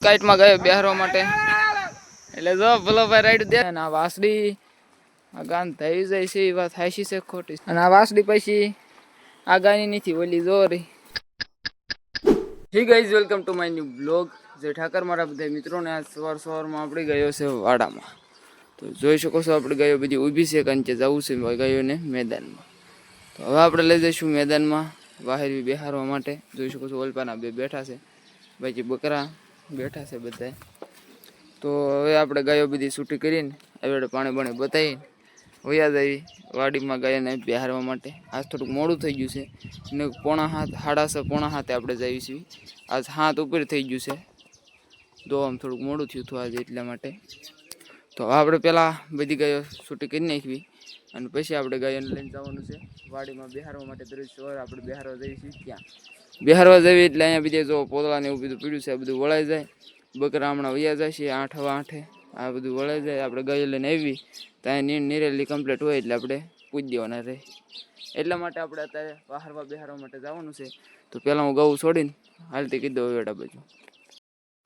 કાઈટમાં ગયો બેહરવા માટે એટલે જો ભલો ભાઈ રાઈડ દે ને આ વાસડી આ ગાન થઈ જાય છે એ વાત હાશી છે ખોટી અને આ વાસડી પછી આ ગાયની નથી ઓલી જો રહી. Hi guys welcome to my new blog. જે ઠાકર મારા બધા મિત્રોને આજ સવારમાં આપણે ગયો છે વાડામાં. તો જોઈ શકો છો આપણે ગાયો બધી ઊભી છે કારણ કે જવું છે ગાયોને મેદાનમાં. તો હવે આપણે લઈ જઈશું મેદાનમાં વાહેરવી બેહારવા માટે. જોઈ શકો છો ઓલપાના બે બેઠા છે બાકી બકરા બેઠા છે બધા. તો હવે આપણે ગાયો બધી છૂટી કરીને હવે પાણી બાણી બતાવીને વયા જઈ વાડીમાં ગાયોને બેહારવા માટે. આજ થોડુંક મોડું થઈ ગયું છે ને પોણા હાથે આપણે જઈએ છીએ. આજ 7 ઉપર થઈ ગયું છે તો આમ થોડુંક મોડું થયું હતું આજે એટલા માટે. તો આપણે પહેલાં બધી ગાયો છૂટી કરી નાખવી અને પછી આપણે ગાયોને લઈને જવાનું છે વાડીમાં બેહારવા માટે. દરરોજ સવારે આપણે બેહારવા જઈએ છીએ ત્યાં બેહારવા જઈએ એટલે અહીંયા બીજે જો પોદળાને એવું બધું પીડ્યું છે આ બધું વળાઈ જાય. બકરા હમણાં વયા જાય છે 8 આ બધું વળાઈ જાય. આપણે ગાયો લઈને આવી ત્યાં નીરેલી કમ્પ્લીટ હોય એટલે આપણે પૂજી દેવાના રહે. એટલા માટે આપણે અત્યારે બેહારવા માટે જવાનું છે. તો પહેલાં હું ગઉં છોડીને હાલતી કીધું વેડા બાજુ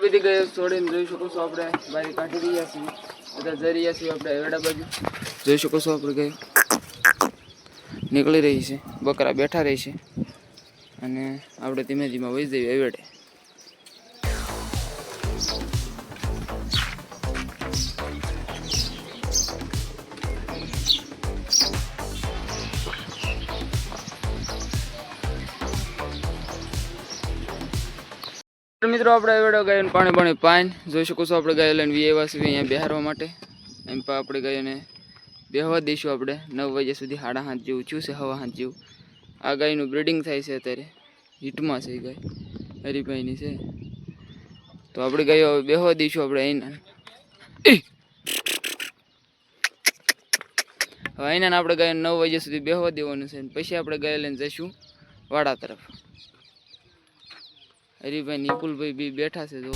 બધી ગાયો છોડીને જોઈ શકો છો આપણે બારી કાઢી રહ્યા છીએ. બધા જઈ રહ્યા છીએ આપણે વેડા બાજુ. જોઈ શકો છો આપણે ગાયો નીકળી રહી છે, બકરા બેઠા રહી છે અને આપણે ધીમે ધીમે વહી જઈએ વેડે. મિત્રો આપણે વેડો ગાયોને પાણી પાઈને જોઈ શકો છો આપણે ગાયો લઈને આવ્યા છીએ અહીંયા બેહારવા માટે. એમ પણ આપણે ગાયોને બેહવા દઈશું આપણે 9 વાગ્યા સુધી. 7:30 જેવું થયું છે, 7:30 જેવું. આ ગાયનું બ્રીડિંગ થાય છે અત્યારે હીટમાં છે. ગાય હરીભાઈની છે તો આપણે ગાયો બેહવા દઈશું આપણે અહીંના. હવે અહીંના આપણે ગાયો 9 વાગ્યા સુધી બેહવા દેવાનું છે પછી આપણે ગાયો લઈને જઈશું વાડા તરફ. હરીભાઈ નિકુલભાઈ બી બેઠા છે જો.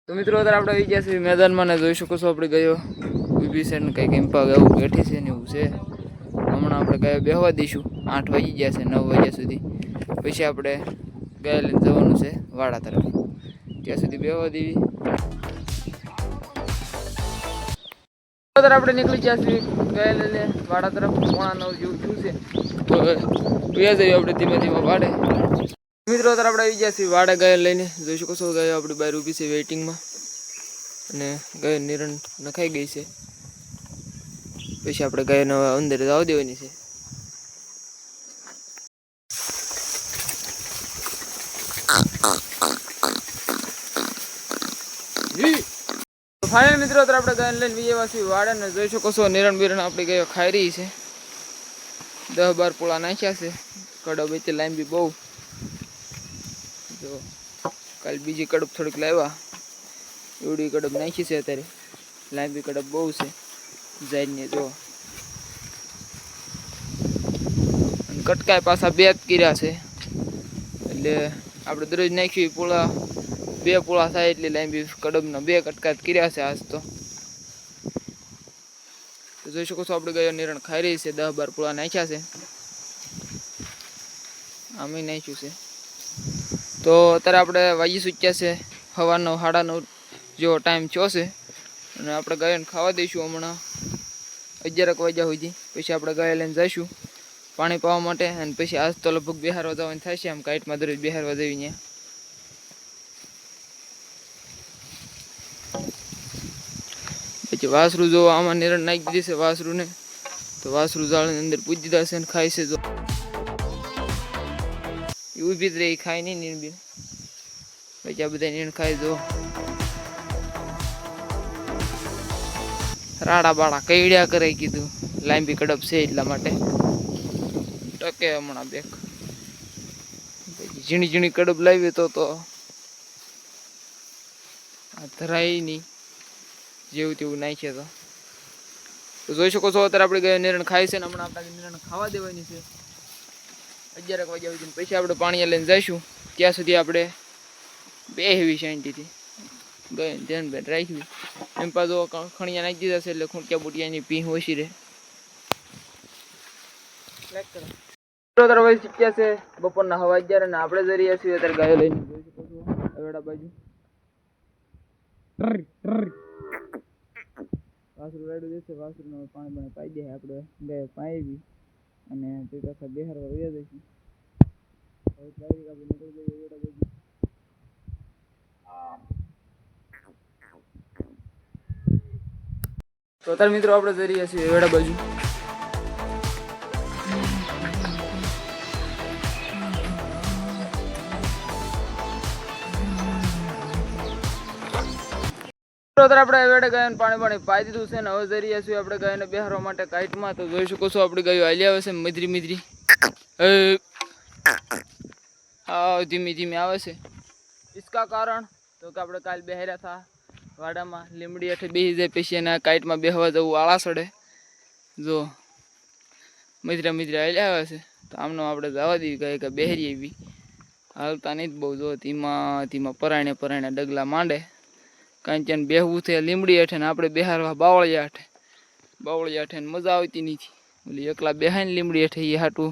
તો મિત્રો અત્યારે આપણે આવી ગયા છીએ મેદાનમાં ને જોઈ શકો છો આપણે ગાયો ઊભી છે ને કંઈક ઇમ્પા એવું બેઠી છે ને એવું છે. હમણાં આપણે ગાયો બેહવા દઈશું. 8 વાગી ગયા છે, 9 વાગ્યા સુધી પછી આપણે ગાયો લઈને જવાનું છે વાડા તરફ. ત્યાં સુધી બેહવા દેવી. આપણે નીકળી ગયા છીએ ગાય લઈને વાડા તરફ. 8:45 જેવું થયું છે તો ગયા જઈએ આપણે ધીમે ધીમે વાડે. મિત્રો અત્યારે આપણે આવી ગયા છીએ વાડે ગાય લઈને. જોઈ શકો છો ગાયો આપણી બહાર ઊભી છે વેઇટિંગમાં અને ગાય નિરણ નખાઈ ગઈ છે. પછી આપણે ગાયને અંદર જવા દેવાની છે. ફાઇનલ મિત્રો અત્યારે આપણે ગાયને લઈને વિજયવા છીએ વાડે ને જોઈ શકો છો નિરણ બિરણ આપણી ગાયો ખાઈ રહી છે. 10-12 પોળા નાખ્યા છે. કડબ એટલે લાંબી બહુ જો. કાલ બીજી કડબ થોડીક લાવ્યા એવડી કડબ નાખી છે. અત્યારે લાંબી કડબ બહુ છે જાઈને જો. અને કટકાય પાછા 2 જ કર્યા છે એટલે આપણે દરરોજ નાખ્યું પોળા 2 પોળા થાય એટલે લાંબી કડબના 2 કટકા કર્યા છે આજ તો. જોઈ શકો છો આપણે ગાયો નિરણ ખાઈ રહી છે. 10-12 પોળા નાખ્યા છે. આમે નાખ્યું છે. તો અત્યારે આપણે વાગી ચૂક્યા છે 9:30 જેવો ટાઈમ થયો છે અને આપણે ગાયોને ખાવા દઈશું હમણાં 11 વાગ્યા સુધી. પછી આપણે ગાયો લઈને જઈશું પાણી પાવા માટે અને પછી આજ તો લગભગ બેહારવા જવાનું થાય છે. આમ કાઈટમાં દરરોજ બેહારવા જઈએ ત્યાં. પછી વાસરું જો આમાં નિરણ નાખી દીધી છે વાસરુંને. તો વાસરું જાળની અંદર પૂજી દીધા છે અને ખાય છે જો. ઊભી જ રહી ખાય નહીં નીણ બી. પછી આ બધા નીણ ખાય જો. રાડા બાડા કઈડ્યા કરે કીધું લાંબી કડપ છે એટલા માટે ટકે હમણાં બેક. ઝીણી ઝીણી કડપ લાવી તો આ ધરાય નહીં જેવું તેવું નાખીએ તો. જોઈ શકો છો અત્યારે આપણે ગાયો નિરણ ખાય છે ને હમણાં આપણે નિરણ ખાવા દેવાની છે 11 વાગ્યા સુધી. પછી આપણે પાણી લઈને જઈશું. ત્યાં સુધી આપણે બેહવી શાંતિથી ગઈને ધ્યાન બેન રાખવી. એમ પાછો ખણિયા નાખી દીધા છે એટલે ખૂંટિયા બુટિયાની પી ઓછી રહે. દરવાજ શીખ્યા છે બપોરના હવા 11 અને આપણે જઈ રહ્યા છીએ અત્યારે ગાયો લઈને જોઈ શકો છો એવડા બાજુ વાસરું રાડ્યું દેશે વાસરું પાણી પાઈ દે આપણે ગાય પાવી અને તે પાછા બેહારવા વયા જઈશું હવે ચાલી આપણે નીકળી જઈએ એવડા બાજુ તો અત્યારે મિત્રો આપણે જઈ રહ્યા છીએ એવડા બાજુ આપણે એવડે ગાયને પાણી પાઈ દીધું છે ને હવે જઈ રહ્યા છીએ આપણે ગાયને બેહારવા માટે કાઈટમાં તો જોઈ શકો છો આપણી ગાયો હાલી આવે છે મિધરી હા ધીમી ધીમી આવે છે इसका કારણ તો કે આપણે કાલ બેહાર્યા હતા વાડામાં લીમડી હેઠે બેસી જાય પછી એને કાઈટમાં બેહવા જવું આળા સડે જો મિધરા હાલી આવે છે તો આમનો આપણે જવા દેવી ગાય કે બેહરી એવી હાલતા નહીં બહુ જો ધીમા પરાણે ડગલા માંડે કાંઈ બેહવું છે લીમડી હેઠે ને આપણે બેહારવા બાવળિયા હેઠે ને મજા આવતી નથી ઓલી એકલા બેહાઈને લીમડી હેઠે એ હાટું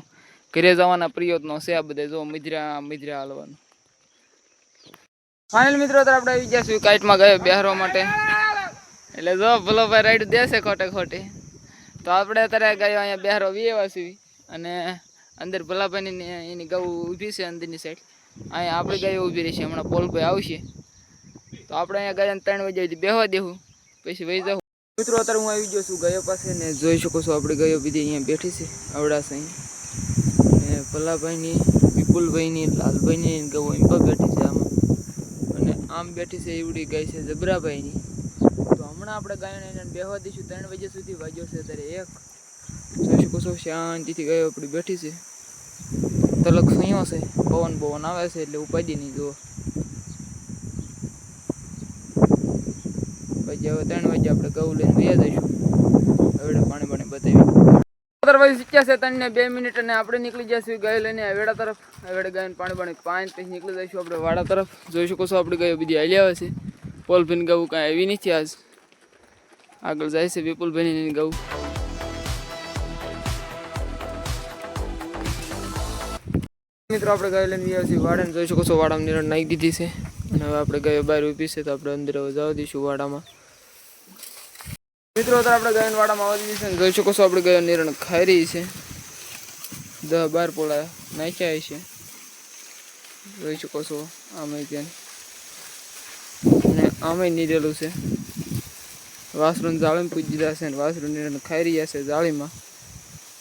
ઘરે જવાના પ્રયત્નો છે આ બધા જો મિધરા હાલવાનું ફાઇનલ મિત્રો આપણે આવી ગયા છીએ કાઈટમાં ગયો બેહારવા માટે એટલે જો ભલો ભાઈ રાઈડ દેશે ખોટે તો આપણે અત્યારે ગાયો અહીંયા બેહારવા વીએવા છીએ અને અંદર ભલાભાઈની એની ગૌ ઊભી છે અંદરની સાઈડ અહીંયા આપણી ગાયો ઊભી રહી છે હમણાં પોલભાઈ આવશે તો આપણે અહીંયા ગાયને 3 વાગ્યા બેહવા દેવું પછી વહી જાઉં મિત્રો અત્યારે હું આવી ગયો છું ગાયો પાસે ને જોઈ શકો છો આપણી ગાયો બીજી અહીંયા બેઠી છે આવડા સાઈ ને ભલાભાઈની વિપુલભાઈની લાલભાઈની ગૌ અહીં પર બેઠી છે આમાં અને આમ બેઠી છે એવડી ગાય છે જબરાભાઈની તો હમણાં આપણે ગાયોને બેહવા દઈશું 3 વાગ્યા સુધી વાગ્યો છે અત્યારે 1 જોઈ શકો છો શાંતિથી ગાયો આપણી બેઠી છે તલક સૈયો છે પવન આવે છે એટલે ઉપાડી નહીં જુઓ પછી હવે 3 વાગે આપણે ગૌ લઈને વયા જઈશું હવે પાણી બતાવી દરવાજ શીખ્યા છે 3 ને 2 મિનિટ અને આપણે નીકળી જઈશું ગાય લઈને વેડા તરફ હવે ગાયને પાણી પછી નીકળી જઈશું આપણે વાડા તરફ જોઈ શકો છો આપણી ગાયો બધી હાલી આવે છે પોલભાઈની ગૌ કાંઈ આવી નથી આજ આગળ જાય છે વિપુલભાઈની ગૌ મિત્રો આપણે ગાય લઈને આવ્યા છીએ વાડાને જોઈ શકો છો વાડામાં નિરણ નાખી દીધી છે અને હવે આપણે ગાયો બહાર ઊભી છે તો આપણે અંદર હવે જવા દઈશું વાડામાં મિત્રો અત્યારે આપણે ગાયના વાડામાં આવવા દીધી છે જોઈ શકો છો આપણે ગાયો નિરણ ખાઈ રહી છે 10-12 પોળા નાખ્યા છે જોઈ શકો છો આમે ત્યાં અને આમે નીરેલું છે વાસરું જાળીમાં પૂજી દીધા છે અને વાસરું નિરણ ખાઈ રહ્યા છે જાળીમાં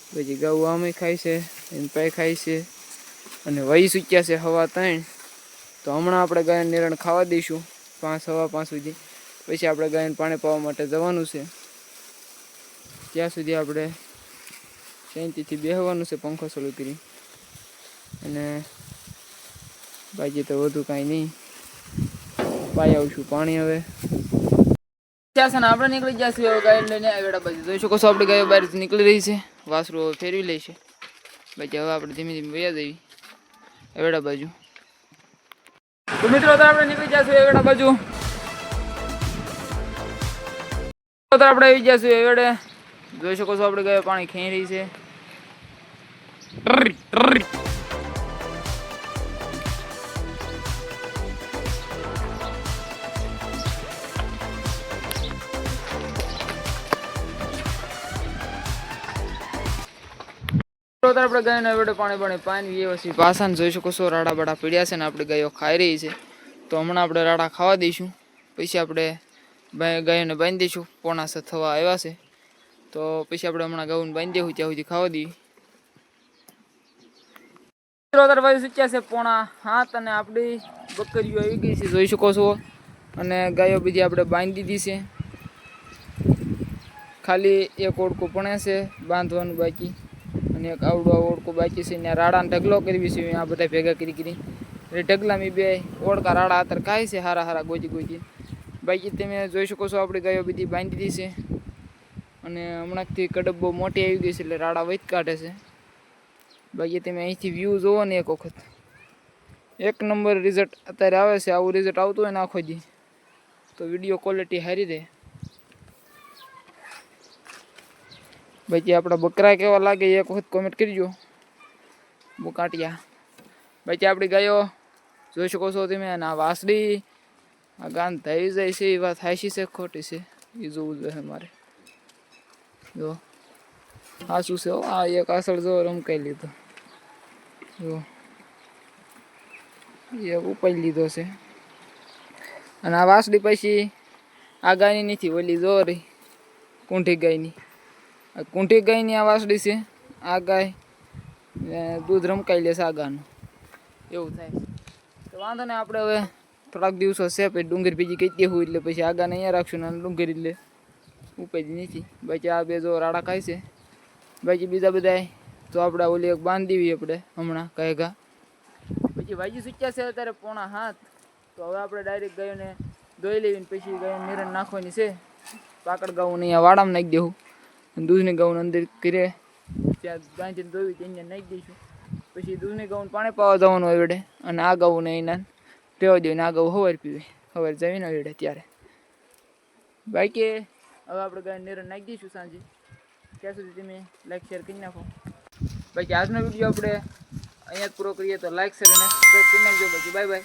પછી ગૌ આમે ખાય છે એને પાય ખાય છે અને વહી સૂક્યા છે હવા 3 તો હમણાં આપણે ગાયને નિરણ ખાવા દઈશું 5:15 સુધી પછી આપણે ગાયને પાણી પાવા માટે જવાનું છે ત્યાં સુધી આપણે શાંતિથી બેહવાનું છે પંખો ચાલુ કરી અને બાકી તો વધુ કાંઈ નહીં પાઈ આવશું પાણી હવે ત્યાં છે ને આપણે નીકળી જઈશું હવે ગાયને લઈને આગળ બાજુ જોઈ શકો છો આપણી ગાયો બહાર નીકળી રહી છે વાસરું હવે ફેરવી લે છે બાકી હવે આપણે ધીમે વયા જઈએ એવડા બાજુ તો મિત્રો આપણે નીકળી જઈશું એવડા બાજુ આપણે આવી જઈશું એવડે જોઈ શકો છો આપણે ગાયો પાણી ખેઈ રહી છે આપણે ગાયને એવડે પાણી પાણી વ્યવસ્થિત પાછા જોઈ શકો છો રાડા બાડા પીડ્યા છે ને આપણી ગાયો ખાઈ રહી છે તો હમણાં આપણે રાડા ખાવા દઈશું પછી આપણે ગાયોને બાંધી દઈશું 6:45 થવા આવ્યા છે તો પછી આપણે હમણાં ગાયોને બાંધી દેવું ત્યાં સુધી ખાવા દઈએ દરવાજો શીખ્યા છે 6:30 અને આપણી બકરીઓ આવી ગઈ છે જોઈ શકો છો અને ગાયો બીજી આપણે બાંધી દીધી છે ખાલી એક ઓળખું પણ છે બાંધવાનું બાકી અને એક આવડો ઓળખો બાકી છે ત્યાં રાડાને ઢગલો કરવી છે આ બધા ભેગા કરી એટલે ઢગલામાં 2 ઓળકા રાડા અત્યારે ખાય છે હારા ગોજી બાકી તમે જોઈ શકો છો આપણી ગાયો બધી બાંધી દીધી છે અને હમણાંથી કડબ બહુ મોટી આવી ગઈ છે એટલે રાડા વધ કાઢે છે બાકી તમે અહીંથી વ્યૂ જોવો ને એક વખત 1 નંબર રિઝલ્ટ અત્યારે આવે છે આવું રિઝલ્ટ આવતું હોય ને આખો દી તો વિડીયો ક્વોલિટી સારી રહે બાકી આપણા બકરા કેવા લાગે એક વખત કોમેન્ટ કરજો બુકાટિયા. બાકી આપણી ગાયો જોઈ શકો છો તમે. અને આ વાસળી આ ગાન થઈ જાય છે એ વાત હાચી છે ખોટી છે એ જોવું જોઈએ મારે. જો આ શું છે આ એક આસળ જો રમકાઈ લીધો, જો એક ઉપાડી લીધો છે. અને આ વાસળી પછી આ ગાયની નથી ઓલી જો રહી કુંઠી ગાયની. આ કુંઠી ગાયની આ વાસળી છે. આ ગાય દૂધ રમકાઈ લે છે આ ગાનું, એવું થાય. તો વાંધો ને આપણે હવે થોડાક દિવસો છે પછી ડુંગળી બીજી કહી દેવું એટલે પછી આગાને અહીંયા રાખશું ને ડુંગળી એટલે ઉપાડી નથી. બાકી આ બે જો રાડા ખાય છે. બાકી બીજા બધા તો આપણે ઓલી એક બાંધી દેવી આપણે હમણાં કહેગા. પછી વાજી સૂચ્યા છે અત્યારે 6:30. તો હવે આપણે ડાયરેક્ટ ગાયોને ધોઈ લેવીને પછી ગાયોને નિરણ નાખવાની છે. પાકડ ગાઉને અહીંયા વાડામાં નાખી દેવું, દૂધની ગાઉને અંદર ઘરે ત્યાં બાંધીને ધોવી ત્યાં નાખી દઈશું. પછી દૂધની ગાઉને પાણી પાવા જવાનું હોય વડે, અને આ ગાઉને એના રહેવા દઈએ. આ ગાઉ હવાર પીવે, હવાર જમીને વડે ત્યારે. બાકી હવે આપણે ગાય નિરણ નાખી દઈશું સાંજે. ત્યાં સુધી તમે લાઈક શેર કરી નાખો. બાકી આજનો વિડીયો આપણે અહીંયા જ પૂરો કરીએ. તો લાઈક શેર અને સબસ્ક્રાઈબ કરી નાખજો. બાકી બાય બાય.